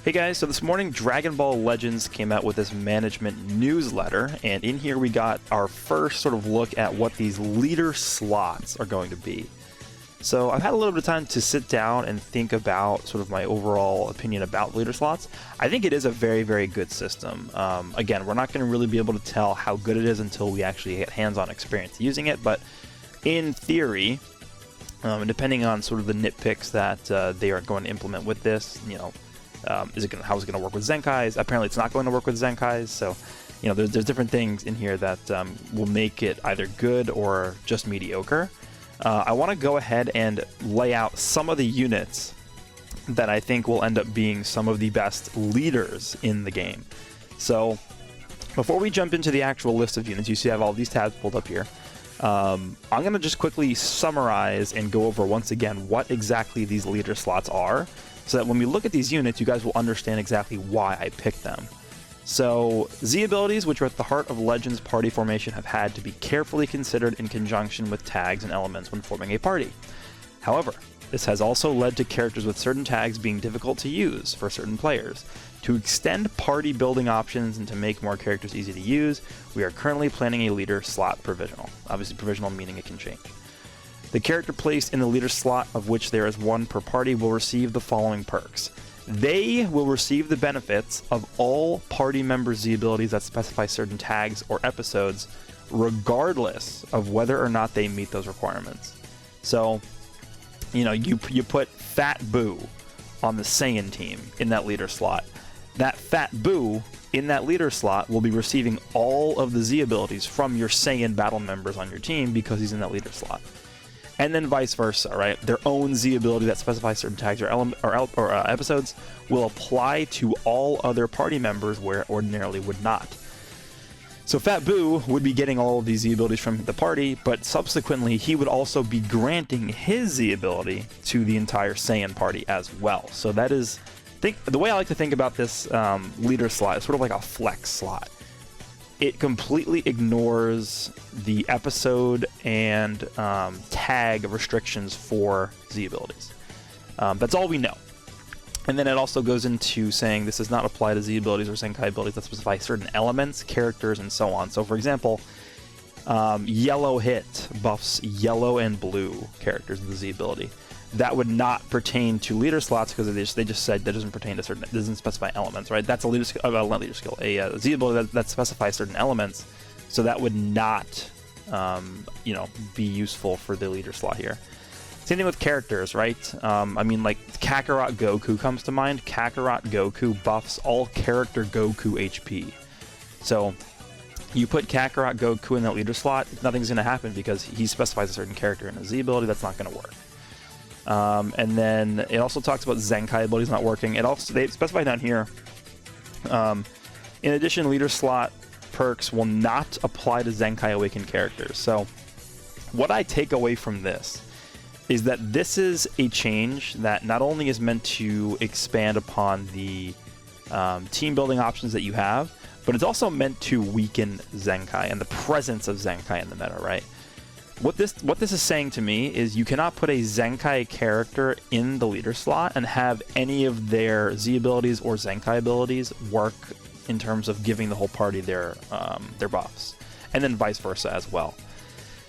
Hey guys, so this morning Dragon Ball Legends came out with this management newsletter, and in here we got our first sort of look at what these leader slots are going to be. So I've had a little bit of time to sit down and think about sort of my overall opinion about leader slots. I think it is a very, very good system. Again, we're not going to really be able to tell how good it is until we actually get hands-on experience using it, but in theory, depending on sort of the nitpicks that they are going to implement with this, you know, how is it going to work with Zenkais? Apparently it's not going to work with Zenkais, so you know there's different things in here that will make it either good or just mediocre. I want to go ahead and lay out some of the units that I think will end up being some of the best leaders in the game. So before we jump into the actual list of units, you see I have all these tabs pulled up here. I'm going to just quickly summarize and go over once again what exactly these leader slots are, so that when we look at these units, you guys will understand exactly why I picked them. So, Z abilities, which are at the heart of Legends party formation, have had to be carefully considered in conjunction with tags and elements when forming a party. However, this has also led to characters with certain tags being difficult to use for certain players. To extend party building options and to make more characters easy to use, we are currently planning a leader slot provisional. Obviously provisional meaning it can change. The character placed in the leader slot, of which there is one per party, will receive the following perks. They will receive the benefits of all party members' Z abilities that specify certain tags or episodes, regardless of whether or not they meet those requirements. So, you know, you put Fat Boo on the Saiyan team in that leader slot. That Fat Boo in that leader slot will be receiving all of the Z abilities from your Saiyan battle members on your team because he's in that leader slot. And then vice versa, right? Their own Z ability that specifies certain tags or episodes will apply to all other party members where it ordinarily would not. So Fat Boo would be getting all of these Z abilities from the party, but subsequently he would also be granting his Z ability to the entire Saiyan party as well. So that is, the way I like to think about this leader slot is sort of like a flex slot. It completely ignores the episode and tag restrictions for Z abilities. That's all we know. And then it also goes into saying this does not apply to Z abilities or Zenkai abilities that specify certain elements, characters, and so on. So for example, Yellow Hit buffs yellow and blue characters with the Z ability. That would not pertain to leader slots because they just said that doesn't pertain to certain, it doesn't specify elements, right? That's a leader skill, not leader skill, a Z ability that specifies certain elements, so that would not, you know, be useful for the leader slot here. Same thing with characters, right? I mean, like Kakarot Goku comes to mind. Kakarot Goku buffs all character Goku HP. So you put Kakarot Goku in that leader slot, nothing's going to happen because he specifies a certain character in a Z ability. That's not going to work. And then it also talks about Zenkai abilities not working. It also, they specify down here, in addition, leader slot perks will not apply to Zenkai awakened characters. So what I take away from this is that this is a change that not only is meant to expand upon the team building options that you have, but it's also meant to weaken Zenkai and the presence of Zenkai in the meta, right? What this is saying to me is you cannot put a Zenkai character in the leader slot and have any of their Z abilities or Zenkai abilities work in terms of giving the whole party their buffs, and then vice versa as well.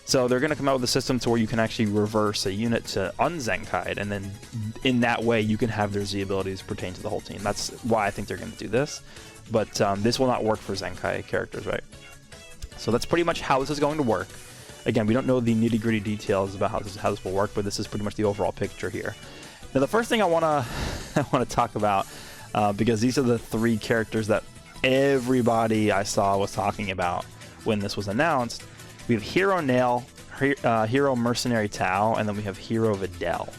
So they're going to come out with a system to where you can actually reverse a unit to un-Zenkai'd, and then in that way you can have their Z abilities pertain to the whole team. That's why I think they're going to do this, but this will not work for Zenkai characters, right? So that's pretty much how this is going to work. Again, we don't know the nitty-gritty details about how this will work, but this is pretty much the overall picture here. Now, the first thing I want to talk about, because these are the three characters that everybody I saw was talking about when this was announced. We have Hero Nail, Hero Mercenary Tao, and then we have Hero Videl.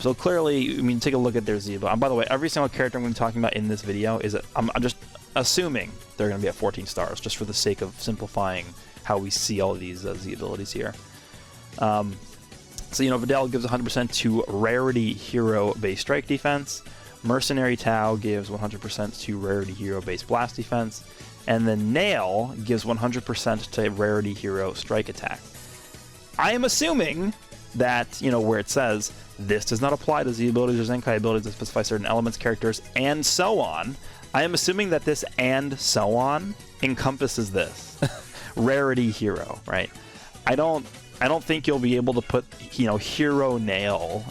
So clearly, I mean, take a look at their Z ability. And by the way, every single character I'm going to be talking about in this video is, I'm just assuming they're going to be at 14 stars, just for the sake of simplifying how we see all of these Z abilities here. So, you know, Videl gives 100% to Rarity Hero base strike defense. Mercenary Tao gives 100% to Rarity Hero base blast defense. And then Nail gives 100% to Rarity Hero strike attack. I am assuming that, you know, where it says this does not apply to Z abilities or Zenkai abilities that specify certain elements, characters, and so on, I am assuming that this "and so on" encompasses this rarity hero, right? I don't think you'll be able to put, you know, Hero Nail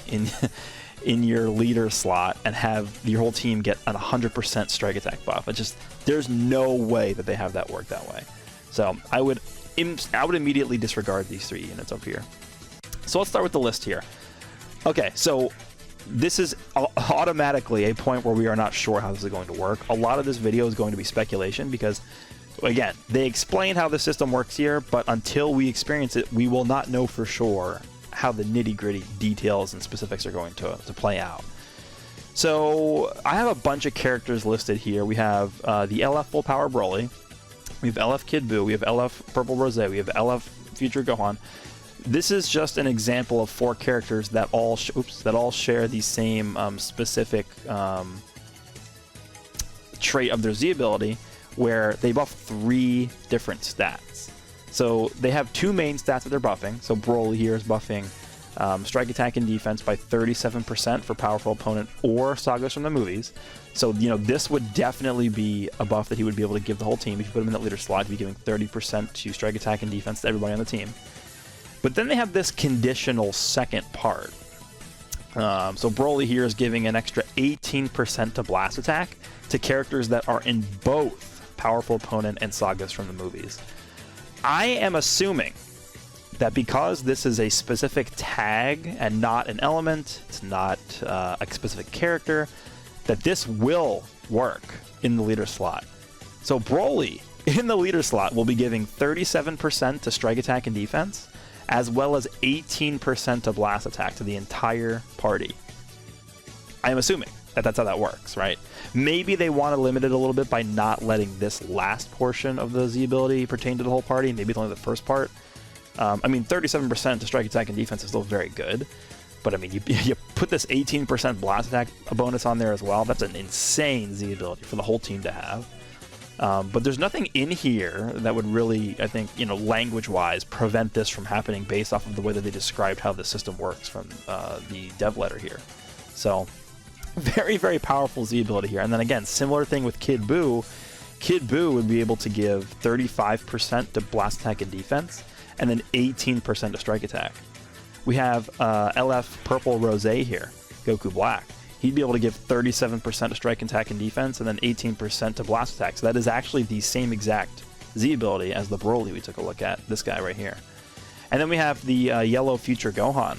in your leader slot and have your whole team get an 100% strike attack buff. There's no way that they have that work that way. So I would immediately disregard these 3 units up here. So let's start with the list here. Okay, so this is automatically a point where we are not sure how this is going to work. A lot of this video is going to be speculation because, again, they explain how the system works here, but until we experience it, we will not know for sure how the nitty-gritty details and specifics are going to play out. So I have a bunch of characters listed here. We have the LF Full Power Broly, we have LF Kid Buu, we have LF Purple Rose, we have LF Future Gohan. This is just an example of 4 characters that all share the same specific trait of their Z ability, where they buff 3 different stats. So they have 2 main stats that they're buffing. So Broly here is buffing strike attack and defense by 37% for powerful opponent or sagas from the movies. So, you know, this would definitely be a buff that he would be able to give the whole team. If you put him in that leader slot, he'd be giving 30% to strike attack and defense to everybody on the team. But then they have this conditional second part. So Broly here is giving an extra 18% to blast attack to characters that are in both powerful opponent and sagas from the movies. I am assuming that because this is a specific tag and not an element, it's not a specific character, that this will work in the leader slot. So Broly in the leader slot will be giving 37% to strike attack and defense, as well as 18% to blast attack to the entire party. I am assuming that that's how that works, right? Maybe they want to limit it a little bit by not letting this last portion of the Z ability pertain to the whole party, maybe only the first part. I mean, 37% to strike attack and defense is still very good, but I mean, you put this 18% blast attack bonus on there as well. That's an insane Z ability for the whole team to have. But there's nothing in here that would really, I think, you know, language-wise, prevent this from happening based off of the way that they described how the system works from the dev letter here. So, very, very powerful Z ability here. And then again, similar thing with Kid Buu. Kid Buu would be able to give 35% to blast attack and defense, and then 18% to strike attack. We have LF Purple Rose here, Goku Black. He'd be able to give 37% to strike attack and defense, and then 18% to blast attack. So that is actually the same exact Z ability as the Broly we took a look at, this guy right here. And then we have the Yellow Future Gohan.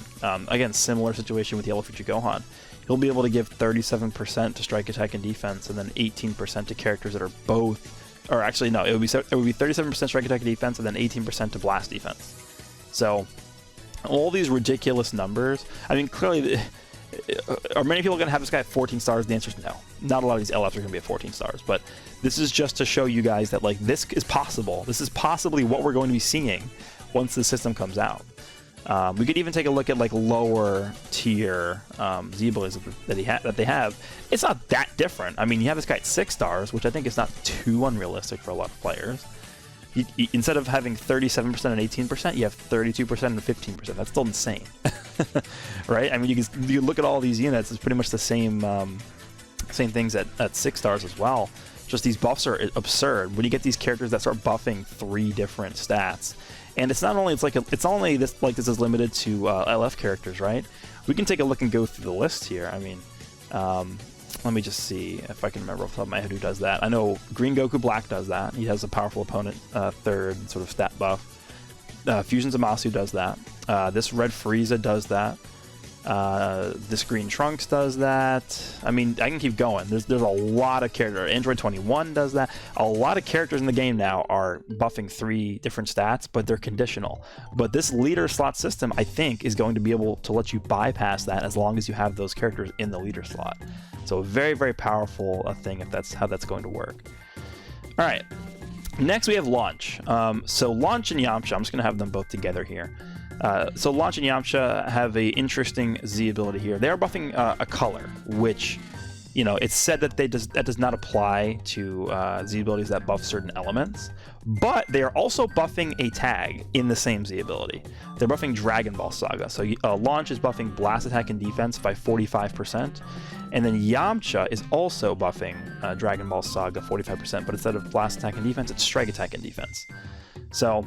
Again, similar situation with Yellow Future Gohan. He'll be able to give 37% to strike attack and defense, and then 18% to characters that are both, or actually no, it would be 37% strike attack and defense, and then 18% to blast defense. So all these ridiculous numbers. I mean, clearly, are many people going to have this guy at 14 stars? The answer is no. Not a lot of these LFs are going to be at 14 stars, but this is just to show you guys that, like, this is possible. This is possibly what we're going to be seeing once the system comes out. We could even take a look at, like, lower tier Z abilities that they have. It's not that different. I mean, you have this guy at 6 stars, which I think is not too unrealistic for a lot of players. Instead of having 37% and 18%, you have 32% and 15%. That's still insane, right? I mean, you look at all these units; it's pretty much the same things at 6 stars as well. Just these buffs are absurd. When you get these characters that start buffing 3 different stats, and it's not only this is limited to LF characters, right? We can take a look and go through the list here. I mean, let me just see if I can remember off the top of my head who does that. I know Green Goku Black does that. He has a powerful opponent, 3rd sort of stat buff. Fusion Zamasu does that. This Red Frieza does that. This Green Trunks does that. I mean, I can keep going. There's a lot of characters. Android 21 does that. A lot of characters in the game now are buffing 3 different stats, but they're conditional. But this leader slot system, I think, is going to be able to let you bypass that as long as you have those characters in the leader slot. So a very, very powerful thing if that's how that's going to work. All right. Next, we have Launch. So Launch and Yamcha, I'm just going to have them both together here. So Launch and Yamcha have a interesting Z ability here. They are buffing a color, which you know, it's said that that does not apply to Z abilities that buff certain elements, but they are also buffing a tag in the same Z ability. They're buffing Dragon Ball Saga. So Launch is buffing blast attack and defense by 45%, and then Yamcha is also buffing Dragon Ball Saga 45%, but instead of blast attack and defense, it's strike attack and defense. So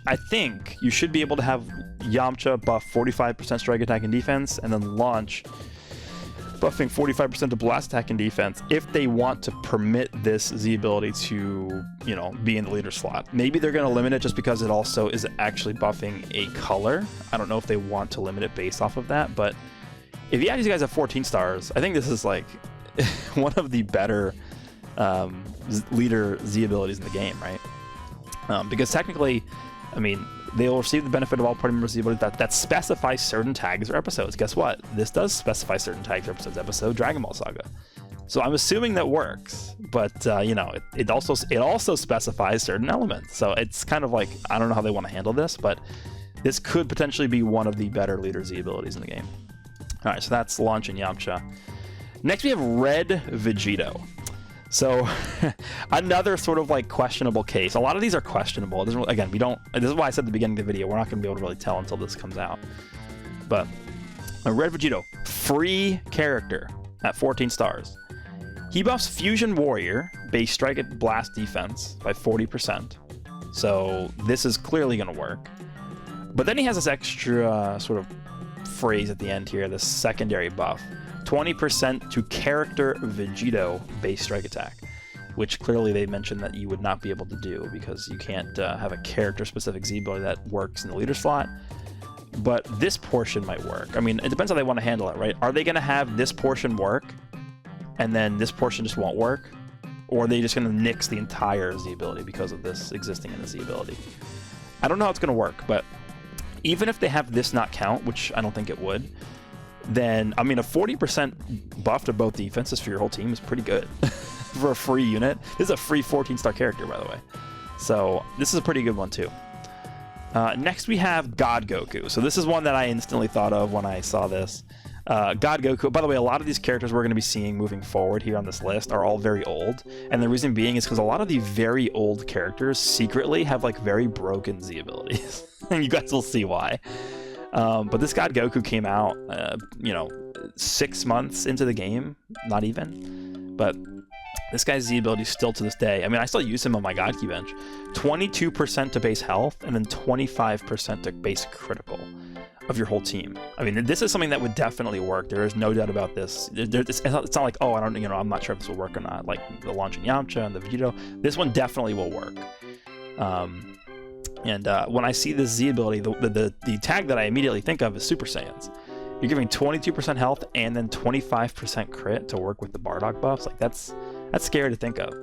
I think you should be able to have Yamcha buff 45% strike attack and defense, and then Launch buffing 45% to blast attack and defense if they want to permit this Z ability to, you know, be in the leader slot. Maybe they're going to limit it just because it also is actually buffing a color. I don't know if they want to limit it based off of that, but if you have these guys at 14 stars, I think this is like one of the better leader Z abilities in the game, right? Because technically, I mean, they will receive the benefit of all party members' ability that specifies certain tags or episodes. Guess what? This does specify certain tags or episodes. Episode Dragon Ball Saga. So I'm assuming that works, but you know, it also specifies certain elements. So it's kind of like, I don't know how they want to handle this, but this could potentially be one of the better leader Z abilities in the game. All right, so that's Launch and Yamcha. Next we have Red Vegito. So another sort of like questionable case. A lot of these are questionable. It doesn't really, again, this is why I said at the beginning of the video, we're not going to be able to really tell until this comes out. But a Red Vegito, free character at 14 stars. He buffs Fusion Warrior, base strike at blast defense by 40%. So this is clearly going to work. But then he has this extra sort of phrase at the end here, this secondary buff. 20% to character Vegito base strike attack, which clearly they mentioned that you would not be able to do because you can't have a character specific Z ability that works in the leader slot. But this portion might work. I mean, it depends how they want to handle it, right? Are they going to have this portion work and then this portion just won't work? Or are they just going to nix the entire Z ability because of this existing in the Z ability? I don't know how it's going to work, but even if they have this not count, which I don't think it would, then, I mean, a 40% buff to both defenses for your whole team is pretty good for a free unit. This is a free 14-star character, by the way. So this is a pretty good one, too. Next, we have God Goku. So this is one that I instantly thought of when I saw this. God Goku, by the way, a lot of these characters we're going to be seeing moving forward here on this list are all very old. And the reason being is because a lot of the very old characters secretly have, like, very broken Z abilities. And you guys will see why. But this God Goku came out, you know, 6 months into the game, not even. But this guy's Z ability still to this day. I mean, I still use him on my God Key bench. 22% to base health, and then 25% to base critical of your whole team. I mean, this is something that would definitely work. There is no doubt about this. It's not like, oh, I'm not sure if this will work or not. Like the Launch and Yamcha and the Vegito, this one definitely will work. And when I see this Z ability, the tag that I immediately think of is Super Saiyans. You're giving 22% health and then 25% crit to work with the Bardock buffs. Like that's scary to think of.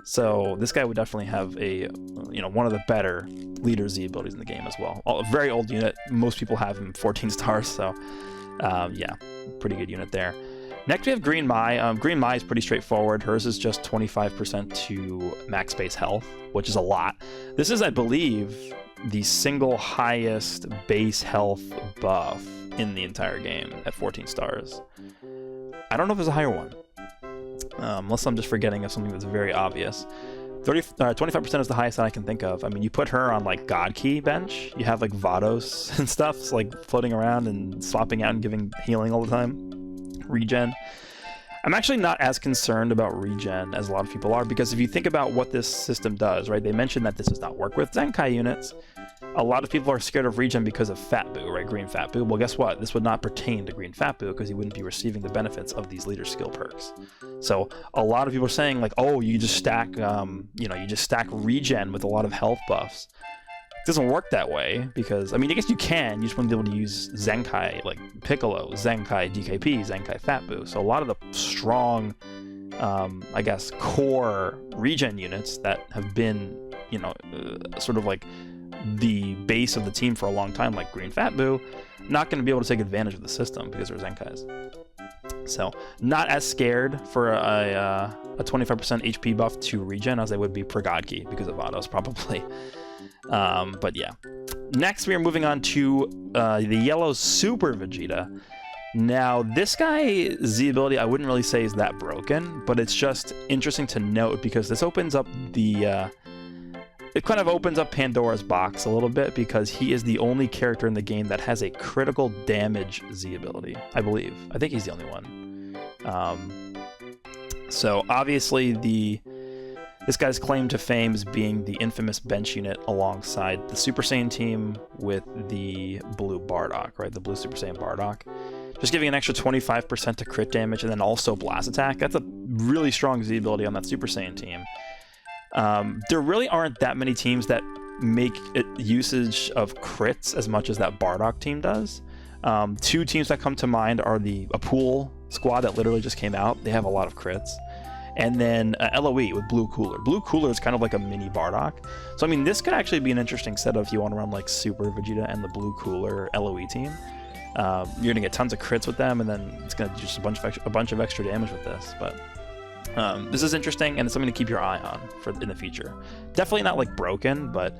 So this guy would definitely have a, you know, one of the better leader Z abilities in the game as well. A very old unit. Most people have him 14 stars. So yeah, pretty good unit there. Next we have Green Mai. Green Mai is pretty straightforward. Hers is just 25% to max base health, which is a lot. This is, I believe, the single highest base health buff in the entire game at 14 stars. I don't know if there's a higher one, unless I'm just forgetting of something that's very obvious. 25% is the highest that I can think of. I mean, you put her on like God Key bench, you have like Vados and stuff like floating around and swapping out and giving healing all the time. Regen. I'm actually not as concerned about regen as a lot of people are, because if you think about what this system does, right? They mentioned that this does not work with Zenkai units. A lot of people are scared of regen because of Fat Boo, right? Green Fat Boo. Well, guess what? This would not pertain to Green Fat Boo because he wouldn't be receiving the benefits of these leader skill perks. So a lot of people are saying like, oh, you just stack, you just stack regen with a lot of health buffs. It doesn't work that way because, I mean, I guess you can. You just want to be able to use Zenkai, like Piccolo, Zenkai DKP, Zenkai Fat Boo. So a lot of the strong, I guess, core regen units that have been, sort of like the base of the team for a long time, like Green Fat Boo, not going to be able to take advantage of the system because they're Zenkais. So not as scared for a 25% HP buff to regen as they would be per God Key because of Vados probably. But yeah. Next we are moving on to the yellow Super Vegeta. Now, this guy's Z ability, I wouldn't really say is that broken, but it's just interesting to note because this opens up the... it kind of opens up Pandora's box a little bit because he is the only character in the game that has a critical damage Z ability, I believe. I think he's the only one. So, obviously, this guy's claim to fame is being the infamous bench unit alongside the Super Saiyan team with the blue Bardock, right? The blue Super Saiyan Bardock. Just giving an extra 25% to crit damage and then also blast attack. That's a really strong Z ability on that Super Saiyan team. There really aren't that many teams that make usage of crits as much as that Bardock team does. Two teams that come to mind are a pool squad that literally just came out. They have a lot of crits. And then LOE with Blue Cooler. Blue Cooler is kind of like a mini Bardock. So, I mean, this could actually be an interesting setup if you want to run like Super Vegeta and the Blue Cooler LOE team. You're going to get tons of crits with them, and then it's going to do just a bunch of extra damage with this. But this is interesting, and it's something to keep your eye on in the future. Definitely not like broken, but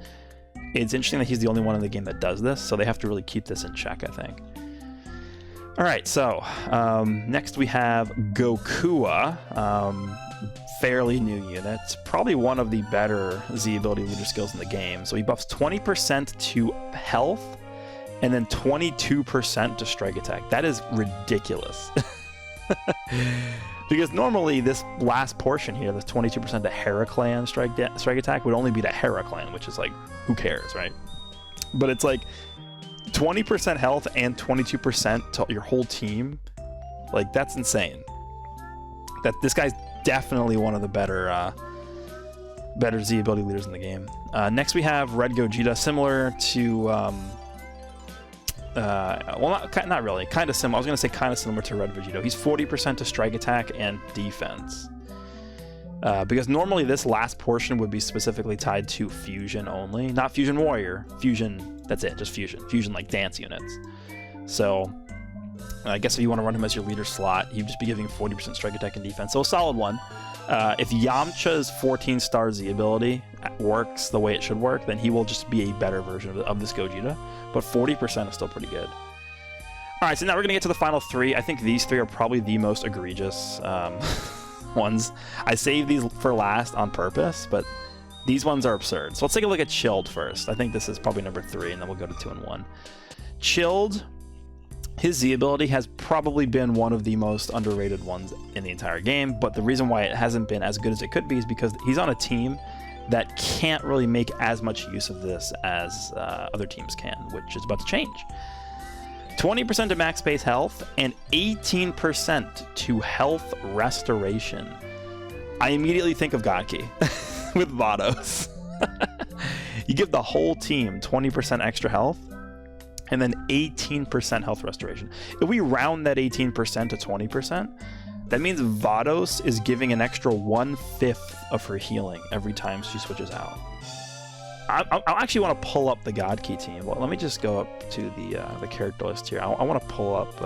it's interesting that he's the only one in the game that does this, so they have to really keep this in check, I think. Alright, so next we have Gokua. Fairly new unit. Probably one of the better Z ability leader skills in the game. So he buffs 20% to health and then 22% to strike attack. That is ridiculous. Because normally this last portion here, this 22% to Heraclan strike attack would only be to Heraclan, which is like, who cares, right? But it's like 20% health and 22% to your whole team. Like, that's insane. This guy's definitely one of the better Z ability leaders in the game. Next we have Red Gogeta, similar to well, not really, kind of similar. I was gonna say kind of similar to Red Vegito. He's 40% to strike attack and defense. Because normally this last portion would be specifically tied to fusion only, not fusion warrior. Fusion, that's it, just fusion. Fusion like dance units. So I guess if you want to run him as your leader slot, he'd just be giving 40% strike attack and defense. So a solid one. If Yamcha's 14-star Z ability works the way it should work, then he will just be a better version of this Gogeta. But 40% is still pretty good. Alright, so now we're going to get to the final three. I think these three are probably the most egregious ones. I saved these for last on purpose, but these ones are absurd. So let's take a look at Chilled first. I think this is probably number 3, and then we'll go to 2 and 1. Chilled, his Z ability has probably been one of the most underrated ones in the entire game, but the reason why it hasn't been as good as it could be is because he's on a team that can't really make as much use of this as other teams can, which is about to change. 20% to max base health and 18% to health restoration. I immediately think of Gotki with Vados. You give the whole team 20% extra health and then 18% health restoration. If we round that 18% to 20%, that means Vados is giving an extra 1/5 of her healing every time she switches out. I actually want to pull up the God Key team. Well, let me just go up to the character list here. I want to pull up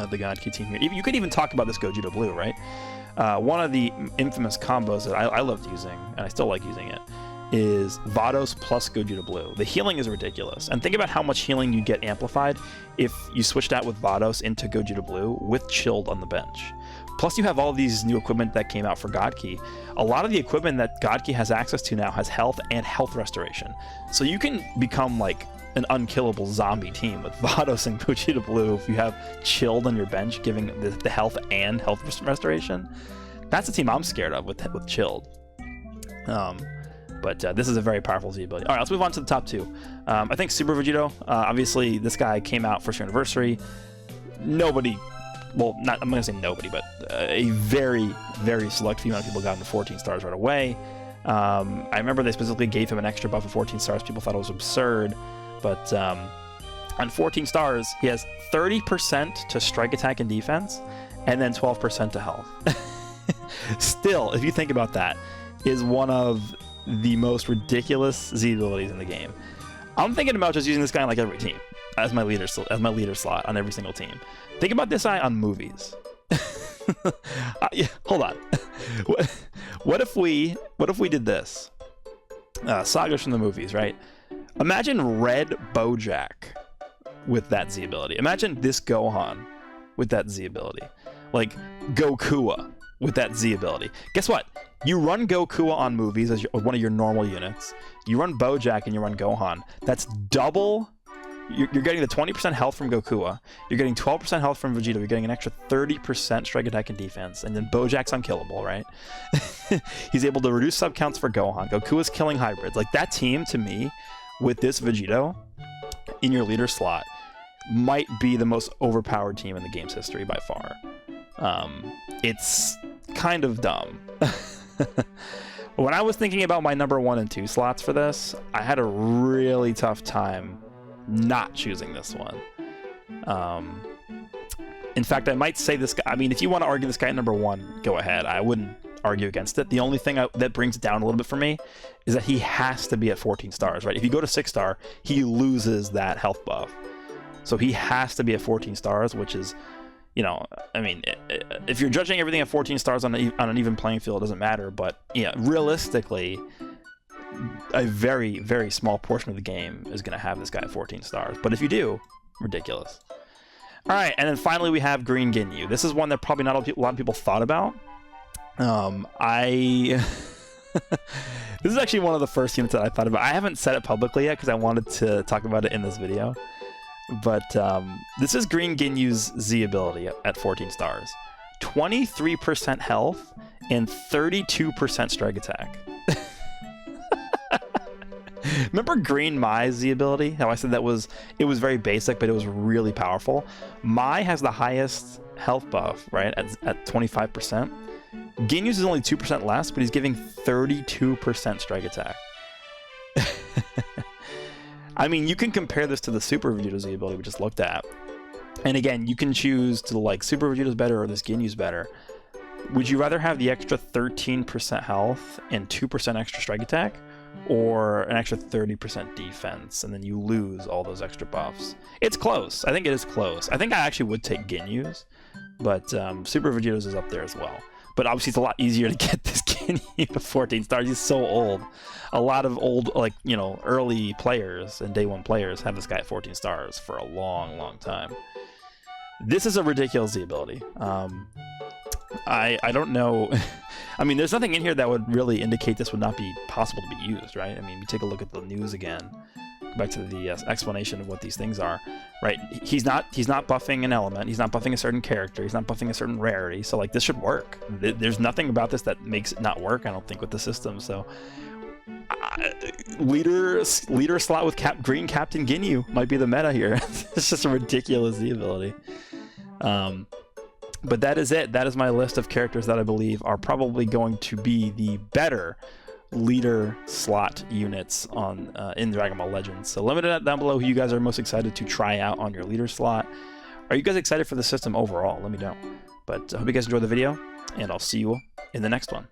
the God Key team here. You could even talk about this Gogeta Blue, right? One of the infamous combos that I loved using, and I still like using it, is Vados plus Gogeta Blue. The healing is ridiculous. And think about how much healing you get amplified if you switched out with Vados into Gogeta Blue with Chilled on the bench. Plus you have all these new equipment that came out for Godkey. A lot of the equipment that Godkey has access to now has health and health restoration. So you can become like an unkillable zombie team with Vados and Gogeta Blue if you have Chilled on your bench giving the health and health restoration. That's the team I'm scared of with Chilled. But this is a very powerful Z ability. All right, let's move on to the top 2. I think Super Vegito, obviously this guy came out first year anniversary. Nobody, well, I'm not going to say nobody, but a very, very select few amount of people got into 14 stars right away. I remember they specifically gave him an extra buff of 14 stars. People thought it was absurd. But on 14 stars, he has 30% to strike attack and defense, and then 12% to health. Still, if you think about that, is one of the most ridiculous Z abilities in the game. I'm thinking about just using this guy on like every team as my leader slot on every single team. Think about this guy on movies. Yeah, hold on. What if we did this? Sagas from the movies, right? Imagine Red Bojack with that Z ability. Imagine this Gohan with that Z ability. Like Gokua with that Z ability. Guess what? You run Gokua on movies as one of your normal units. You run Bojack and you run Gohan. That's double. You're getting the 20% health from Gokua. You're getting 12% health from Vegito. You're getting an extra 30% strike attack and defense. And then Bojack's unkillable, right? He's able to reduce sub counts for Gohan. Gokua's killing hybrids. Like, that team, to me, with this Vegito in your leader slot, might be the most overpowered team in the game's history by far. It's kind of dumb. When I was thinking about my number 1 and 2 slots for this, I had a really tough time not choosing this one. In fact, I might say this guy, I mean, if you want to argue this guy at number 1, go ahead. I wouldn't argue against it. The only thing that brings it down a little bit for me is that he has to be at 14 stars, right? If you go to 6 star, he loses that health buff. So he has to be at 14 stars, which is, you know, I mean, if you're judging everything at 14 stars on an even playing field, it doesn't matter. But yeah, realistically, a very, very small portion of the game is going to have this guy at 14 stars. But if you do, ridiculous. All right, and then finally we have Green Ginyu. This is one that probably not a lot of people thought about. This is actually one of the first units that I thought about. I haven't said it publicly yet because I wanted to talk about it in this video. But this is Green Ginyu's Z ability at 14 stars. 23% health and 32% strike attack. Remember Green Mai's Z ability? How I said it was very basic, but it was really powerful. Mai has the highest health buff, right, at 25%. Ginyu's is only 2% less, but he's giving 32% strike attack. I mean, you can compare this to the Super Vegito Z ability we just looked at. And again, you can choose to like Super Vegito's better or this Ginyu's better. Would you rather have the extra 13% health and 2% extra strike attack, or an extra 30% defense, and then you lose all those extra buffs? It's close. I think it is close. I think I actually would take Ginyu's, but Super Vegito's is up there as well. But obviously it's a lot easier to get this Ginyu to 14 stars. He's so old. A lot of old, like, you know, early players and day 1 players have this guy at 14 stars for a long, long time. This is a ridiculous Z ability. I don't know. I mean, there's nothing in here that would really indicate this would not be possible to be used, right? I mean, you take a look at the news again. Go back to the explanation of what these things are, right? He's not buffing an element. He's not buffing a certain character. He's not buffing a certain rarity. So, like, this should work. There's nothing about this that makes it not work, I don't think, with the system. So, leader slot with Green Captain Ginyu might be the meta here. It's just a ridiculous Z ability. But that is it. That is my list of characters that I believe are probably going to be the better leader slot units on in Dragon Ball Legends. So let me know down below who you guys are most excited to try out on your leader slot. Are you guys excited for the system overall? Let me know. But I hope you guys enjoyed the video, and I'll see you in the next one.